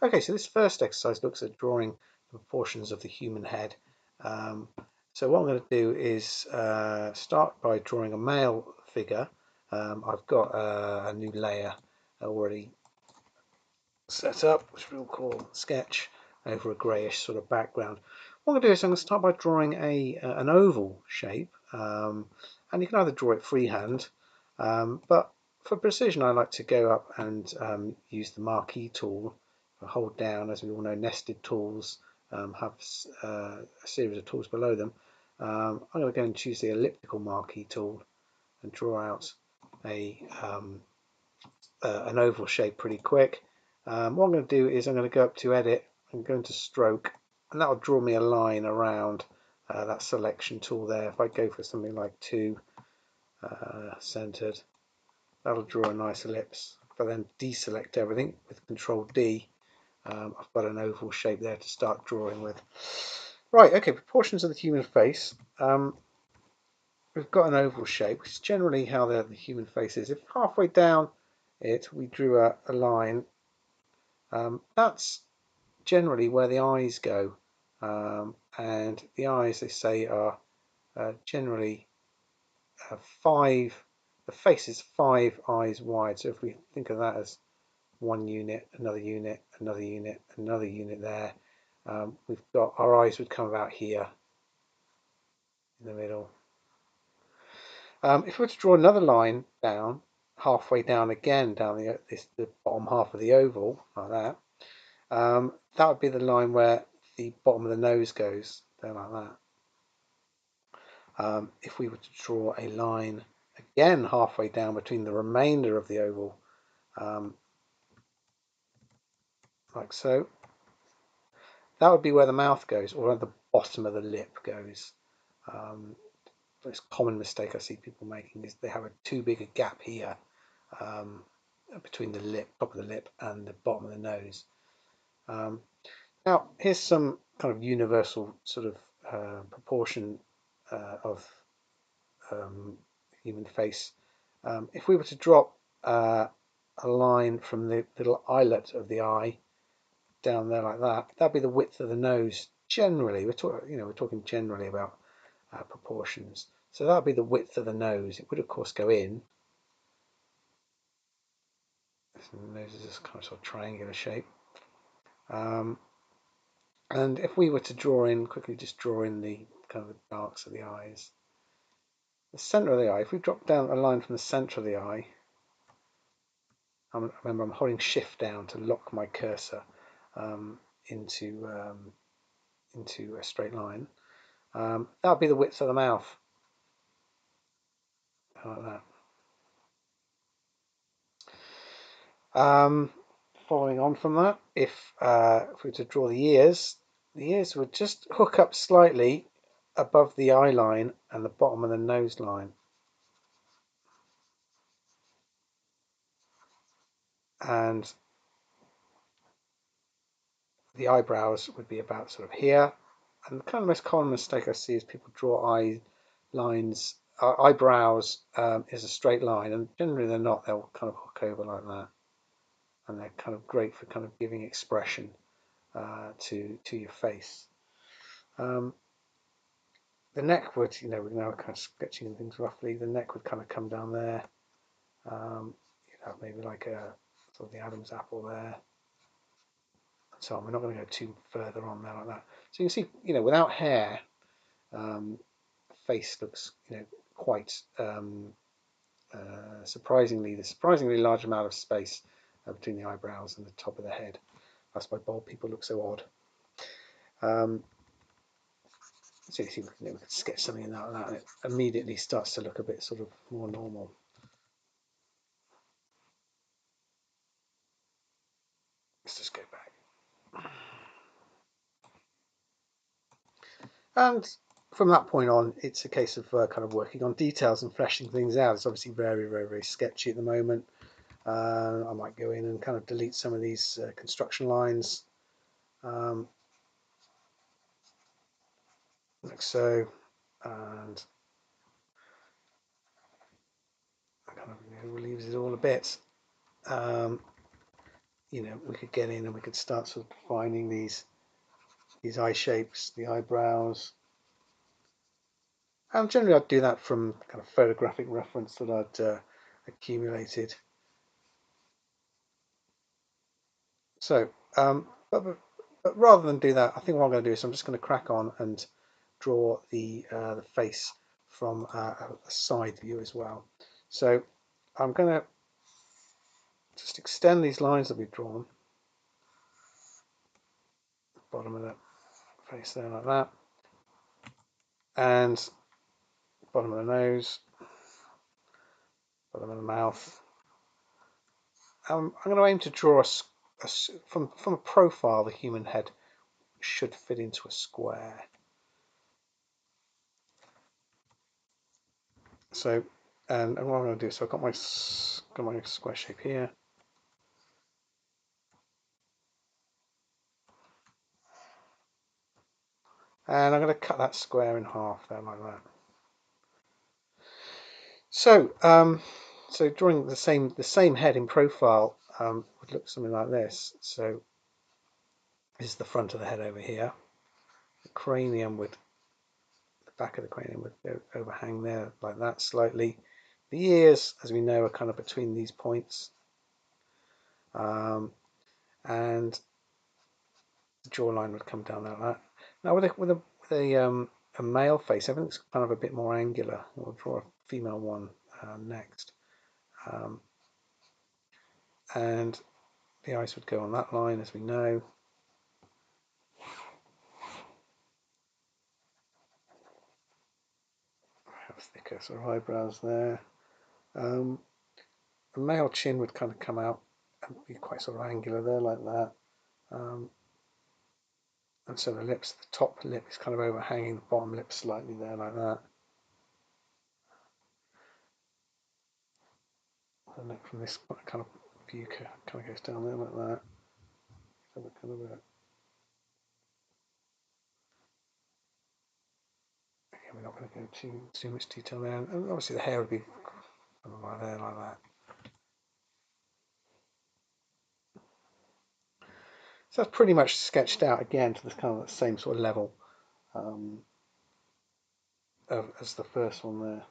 Okay, so this first exercise looks at drawing the proportions of the human head. Um, so what I'm going to do is start by drawing a male figure. I've got a new layer already set up, which we'll call sketch, over a greyish sort of background. What I'm going to do is I'm going to start by drawing an oval shape, and you can either draw it freehand, but for precision I like to go up and use the marquee tool. Hold down, as we all know, nested tools have a series of tools below them. I'm going to go and choose the elliptical marquee tool and draw out an oval shape pretty quick. What I'm going to do is I'm going to go up to edit and go into stroke, and that will draw me a line around that selection tool there. If I go for something like 2 centered, that'll draw a nice ellipse. If I then deselect everything with Control D, I've got an oval shape there to start drawing with. Right, okay, proportions of the human face. We've got an oval shape, which is generally how the human face is. If halfway down it we drew a line, that's generally where the eyes go, and the eyes, they say, are generally 5. The face is 5 eyes wide. So if we think of that as one unit, another unit, another unit, another unit there, we've got our eyes would come about here in the middle. If we were to draw another line down, halfway down again, down the bottom half of the oval, like that, that would be the line where the bottom of the nose goes, there, like that. If we were to draw a line again halfway down between the remainder of the oval, like so, that would be where the mouth goes, or at the bottom of the lip goes. The most common mistake I see people making is they have too big a gap here, between the lip, top of the lip, and the bottom of the nose. Now, here's some kind of universal sort of proportion of human face. If we were to drop a line from the little eyelet of the eye down there like that, that'd be the width of the nose. Generally, we're talking generally about proportions. So that'd be the width of the nose. It would, of course, go in. The nose is this kind of sort of triangular shape. And if we were to draw in, quickly just draw in the kind of the darks of the eyes. The center of the eye, if we drop down a line from the center of the eye, remember I'm holding shift down to lock my cursor into a straight line. That would be the width of the mouth, like that. Following on from that, if we were to draw the ears would just hook up slightly above the eye line and the bottom of the nose line. And the eyebrows would be about sort of here. And the kind of most common mistake I see is people draw eyebrows is a straight line, and generally they're not. They'll kind of hook over like that, and they're kind of great for kind of giving expression to your face. The neck would, we're now kind of sketching things roughly. The neck would kind of come down there. Maybe like a sort of the Adam's apple there. So we're not going to go too further on there like that. So you can see, without hair, face looks, quite surprisingly large amount of space between the eyebrows and the top of the head. That's why bald people look so odd. So you see, we can sketch something in that, and it immediately starts to look a bit sort of more normal. Let's just go back. And from that point on, it's a case of kind of working on details and fleshing things out. It's obviously very, very, very sketchy at the moment. I might go in and kind of delete some of these construction lines, like so, and kind of relieves it all a bit. we could get in and we could start sort of defining these eye shapes, the eyebrows. And generally I'd do that from kind of photographic reference that I'd accumulated. So, but rather than do that, I think what I'm going to do is I'm just going to crack on and draw the face from a side view as well. So I'm going to just extend these lines that we've drawn, bottom of the face there like that, and bottom of the nose, bottom of the mouth. I'm going to aim to draw from a profile, the human head should fit into a square. So, and what I'm going to do, so I've got my square shape here. And I'm going to cut that square in half there like that. So, so drawing the same head in profile would look something like this. So this is the front of the head over here. The cranium would, the back of the cranium would overhang there like that slightly. The ears, as we know, are kind of between these points. And the jawline would come down like that. Now with a male face, everything's kind of a bit more angular. We'll draw a female one next. And the eyes would go on that line, as we know. Have thicker sort of eyebrows there. The male chin would kind of come out and be quite sort of angular there, like that. And so the lips, the top lip is kind of overhanging the bottom lip slightly there, like that. The neck from this kind of view kind of goes down there like that. So we're kind of again, we're not going to go too much detail there. And obviously the hair would be like there, like that. So that's pretty much sketched out again to the kind of the same sort of level as the first one there.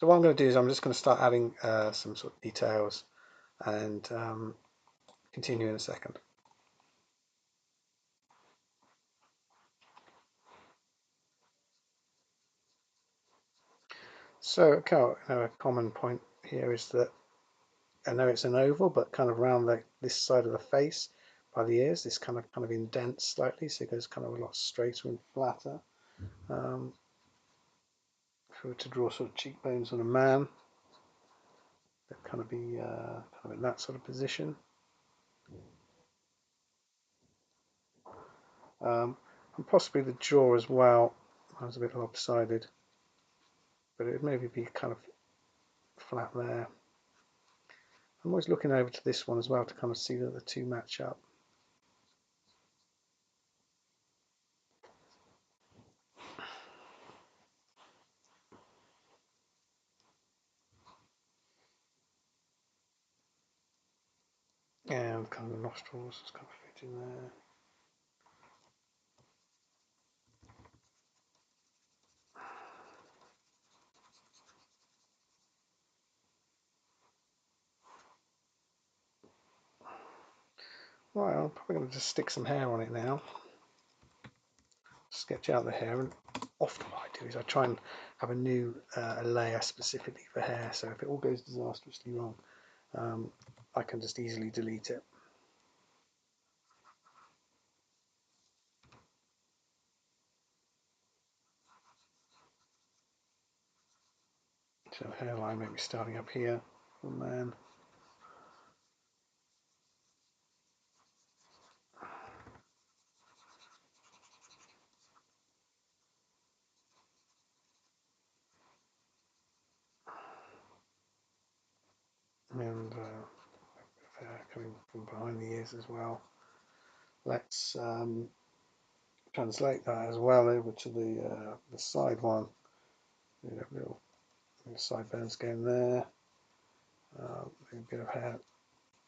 So what I'm going to do is I'm just going to start adding some sort of details and continue in a second. So a common point here is that I know it's an oval, but kind of around this side of the face by the ears, this kind of indents slightly, so it goes kind of a lot straighter and flatter. If we were to draw sort of cheekbones on a man, they'd kind of be kind of in that sort of position. And possibly the jaw as well. I was a bit lopsided, but it would maybe be kind of flat there. I'm always looking over to this one as well to kind of see that the two match up. And kind of the nostrils just kind of fit in there. Right, I'm probably going to just stick some hair on it now. Sketch out the hair, and often what I do is I try and have a new layer specifically for hair, so if it all goes disastrously wrong, I can just easily delete it. So hairline maybe starting up here for the man. And coming from behind the ears as well. Let's translate that as well over to the side one. Little The sideburns going there. Maybe a bit of hair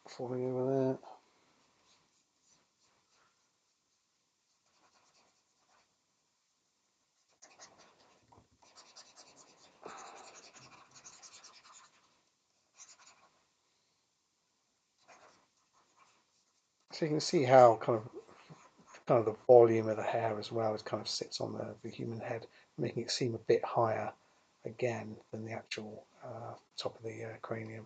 falling over there. So you can see how kind of the volume of the hair as well as kind of sits on the human head, making it seem a bit higher again than the actual top of the cranium.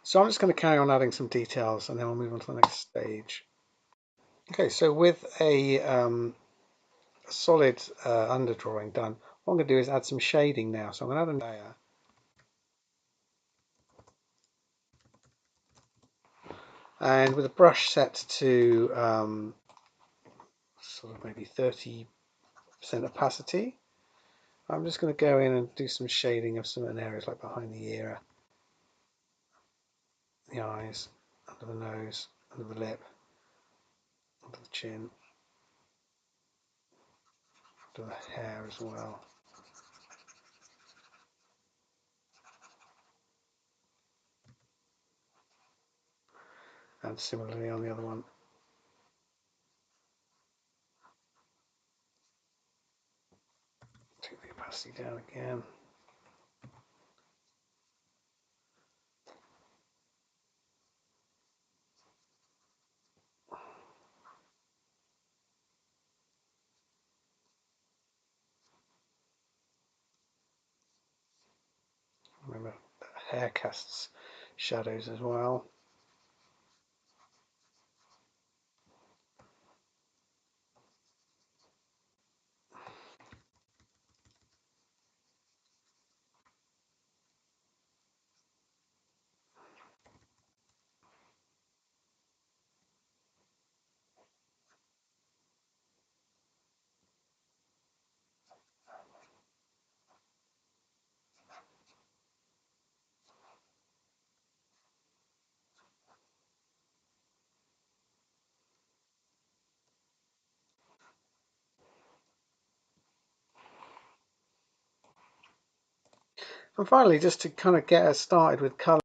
So I'm just going to carry on adding some details and then we'll move on to the next stage. Okay, so with a solid underdrawing done, what I'm going to do is add some shading now. So I'm going to add a layer. And with a brush set to sort of maybe 30% opacity, I'm just going to go in and do some shading of some areas like behind the ear, the eyes, under the nose, under the lip, under the chin, under the hair as well. And similarly on the other one. Take the opacity down again. Remember, hair casts shadows as well. And finally, just to kind of get us started with colour,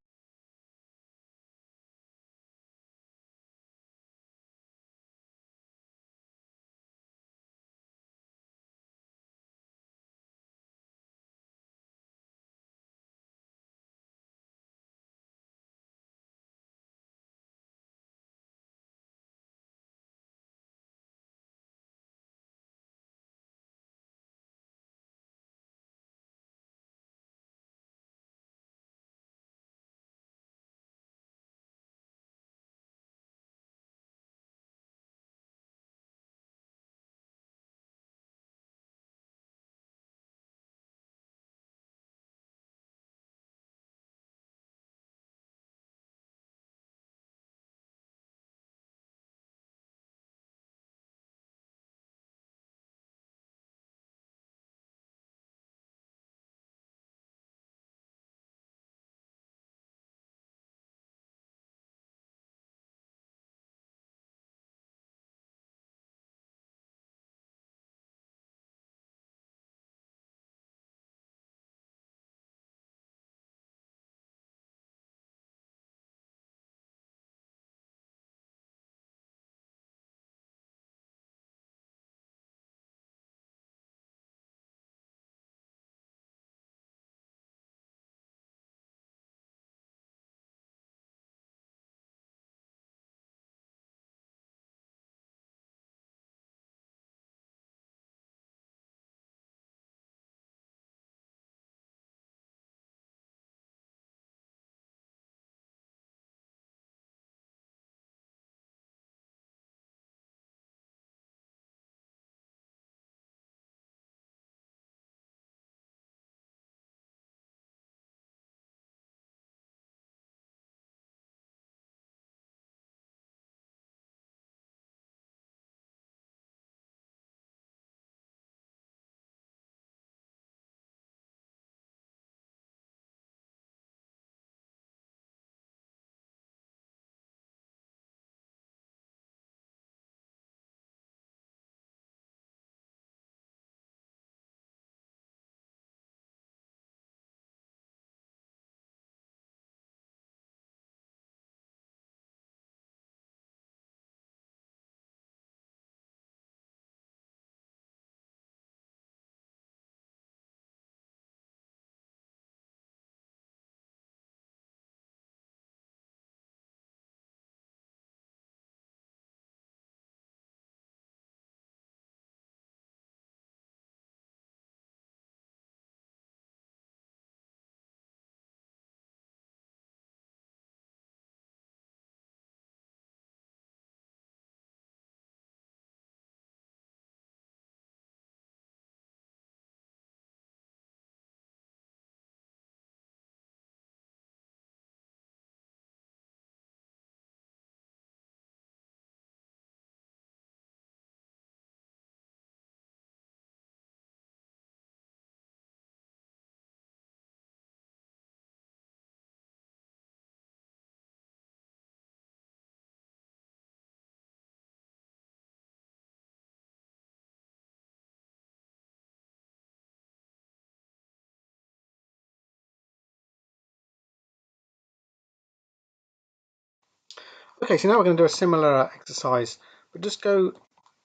Okay, so now we're going to do a similar exercise, but just go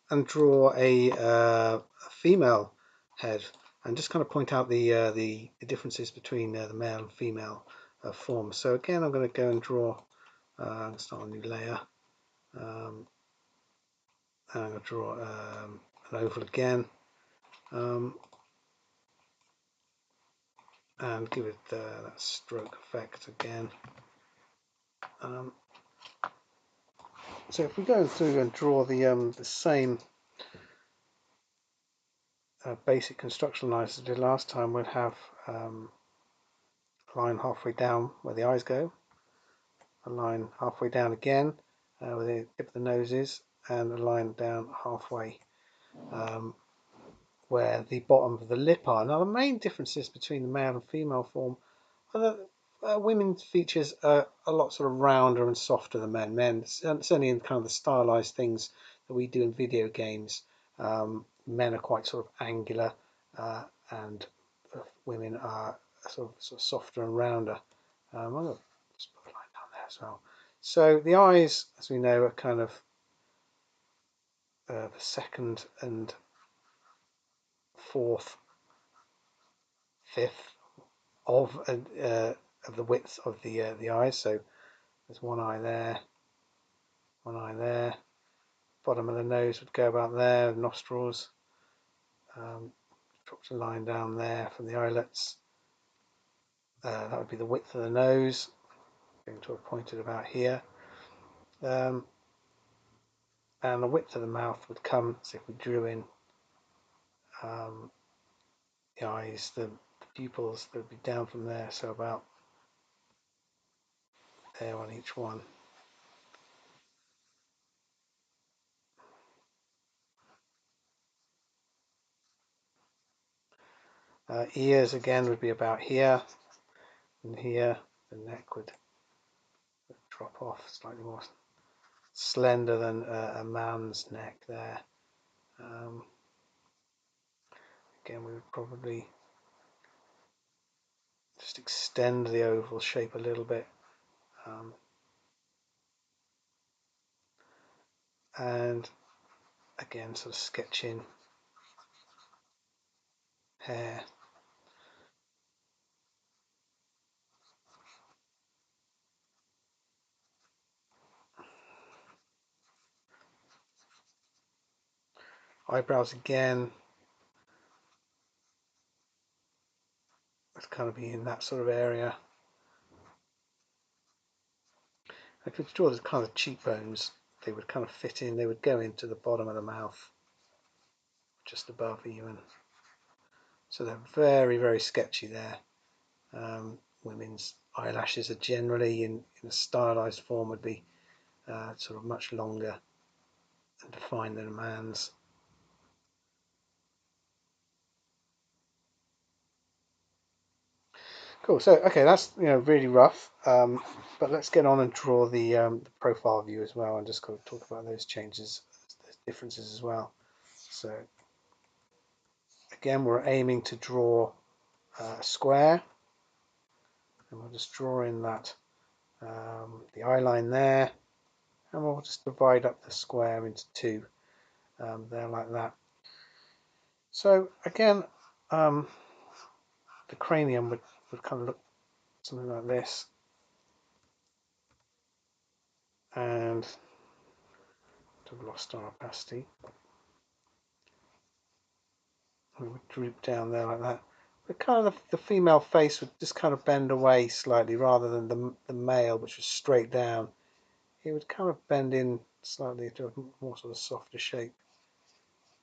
and draw a female head, and just kind of point out the differences between the male and female forms. So again, I'm going to go and draw. Start a new layer. And I'm going to draw an oval again, and give it that stroke effect again. So if we go through and draw the same basic construction lines as we did last time, we'll have a line halfway down where the eyes go, a line halfway down again where the tip of the nose is, and a line down halfway where the bottom of the lip are. Now the main differences between the male and female form are that women's features are a lot sort of rounder and softer than men. Men, certainly in kind of the stylized things that we do in video games, men are quite sort of angular, and women are sort of softer and rounder. I'm going to just put a line down there as well. So the eyes, as we know, are kind of the second and fourth, fifth of the width of the eyes. So there's one eye there, one eye there. Bottom of the nose would go about there. Nostrils. Dropped a line down there from the eyelets. That would be the width of the nose. Going to have pointed about here. And the width of the mouth would come, so if we drew in the eyes, the pupils, they would be down from there, so about there on each one. Ears again would be about here, and here the neck would drop off, slightly more slender than a man's neck there. Again, we would probably just extend the oval shape a little bit, and again sort of sketch in hair. Eyebrows again, it's kind of be in that sort of area. If you draw the kind of cheekbones, they would kind of fit in, they would go into the bottom of the mouth, just above even. So they're very, very sketchy there. Women's eyelashes are generally in a stylized form would be sort of much longer and defined than a man's. Cool. So okay, that's really rough. But let's get on and draw the profile view as well, and just kind of talk about those changes, those differences as well. So again, we're aiming to draw a square, and we'll just draw in that the eye line there, and we'll just divide up the square into two there like that. So again, the cranium would kind of look something like this, and I've lost our opacity. We would droop down there like that. But kind of the female face would just kind of bend away slightly rather than the male, which was straight down. It would kind of bend in slightly to a more sort of softer shape.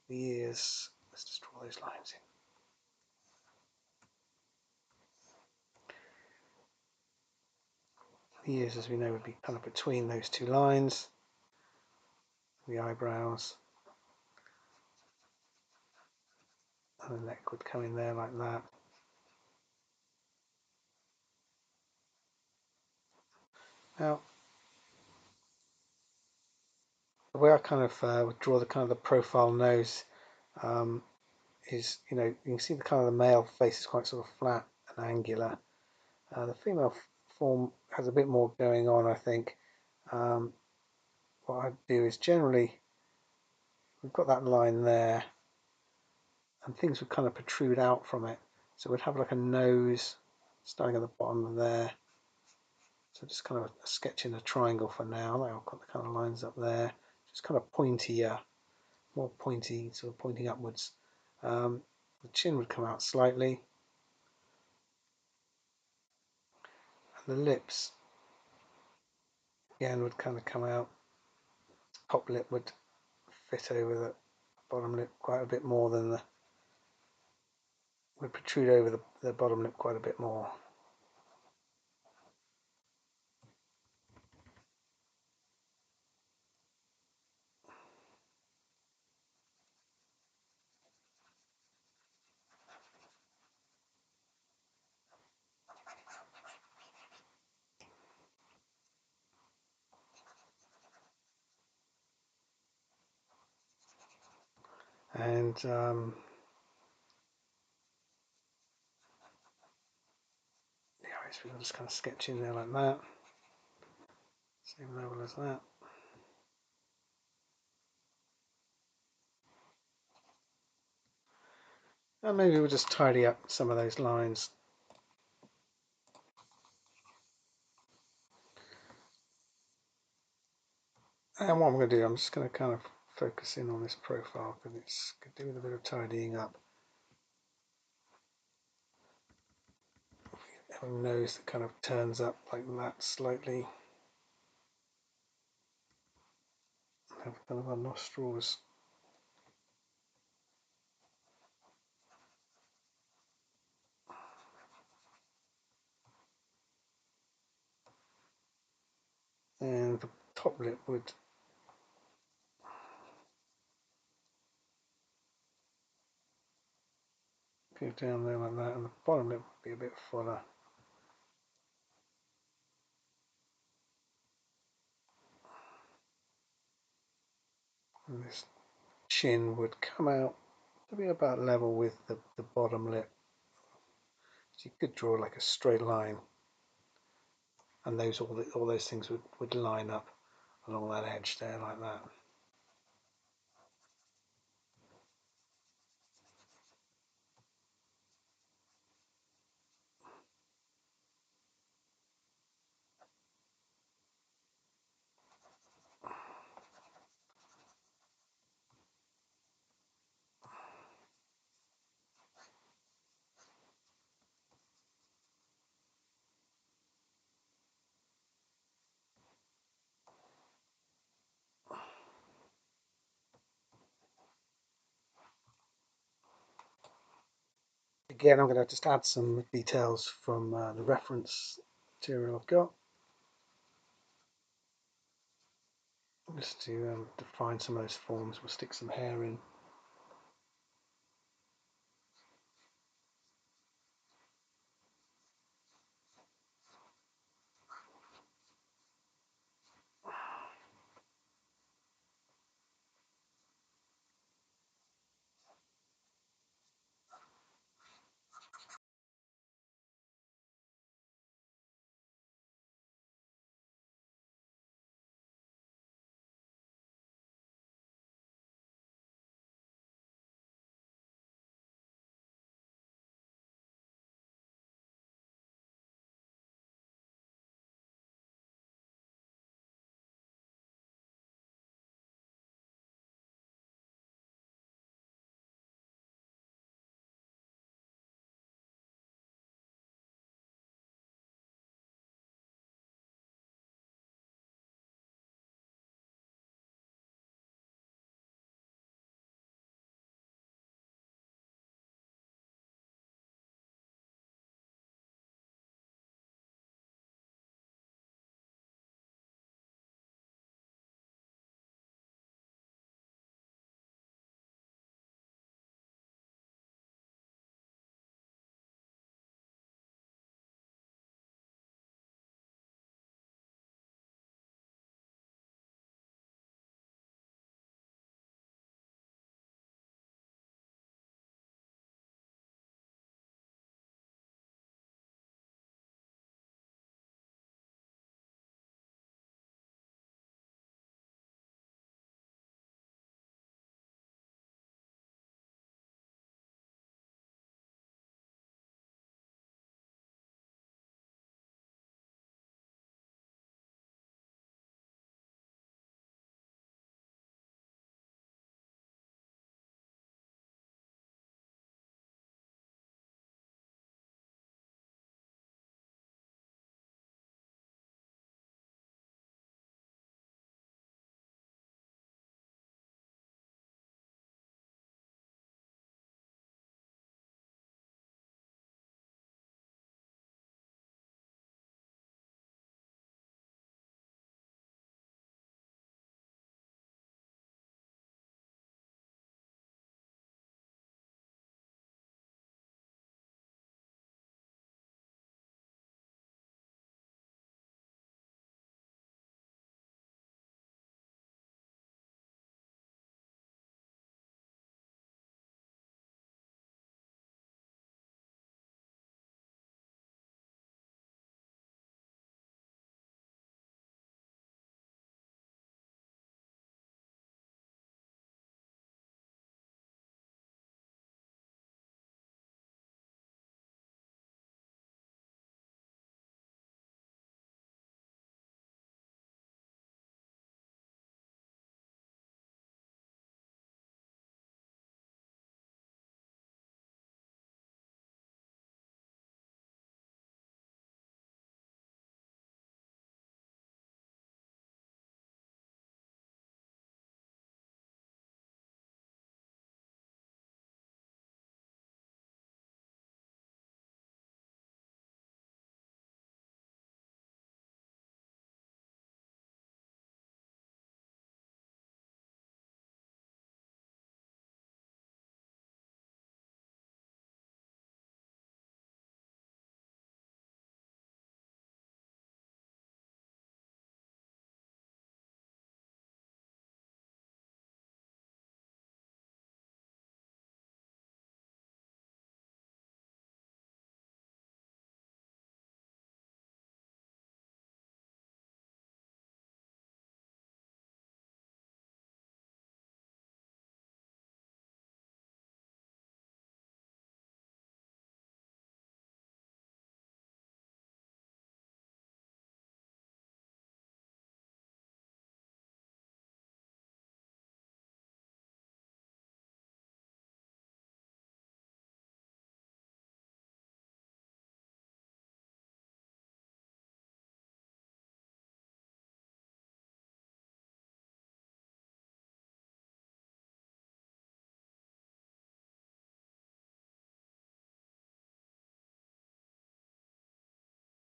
The ears, let's just draw those lines in. The ears, as we know, would be kind of between those two lines. The eyebrows. And the neck would come in there like that. Now, the way I kind of would draw the kind of the profile nose is, you can see the kind of the male face is quite sort of flat and angular. The female form has a bit more going on, I think. what I'd do is generally, we've got that line there, and things would kind of protrude out from it. So we'd have like a nose starting at the bottom of there. So just kind of sketching a triangle for now. I've got the kind of lines up there, just kind of pointier, more pointy, sort of pointing upwards. The chin would come out slightly, and the lips again would kind of come out. Top lip would fit over the bottom lip quite a bit more than the would protrude over the bottom lip quite a bit more. And the eyes we'll just kind of sketch in there like that, same level as that. And maybe we'll just tidy up some of those lines. And what I'm going to do, I'm just going to kind of focus in on this profile because it's could do with a bit of tidying up. Have a nose that kind of turns up like that slightly. Have kind of our nostrils. And the top lip would go down there like that, and the bottom lip would be a bit fuller. And this chin would come out to be about level with the bottom lip. So you could draw like a straight line, and all those things would line up along that edge there like that. Again, I'm going to just add some details from the reference material I've got, just to define some of those forms. We'll stick some hair in.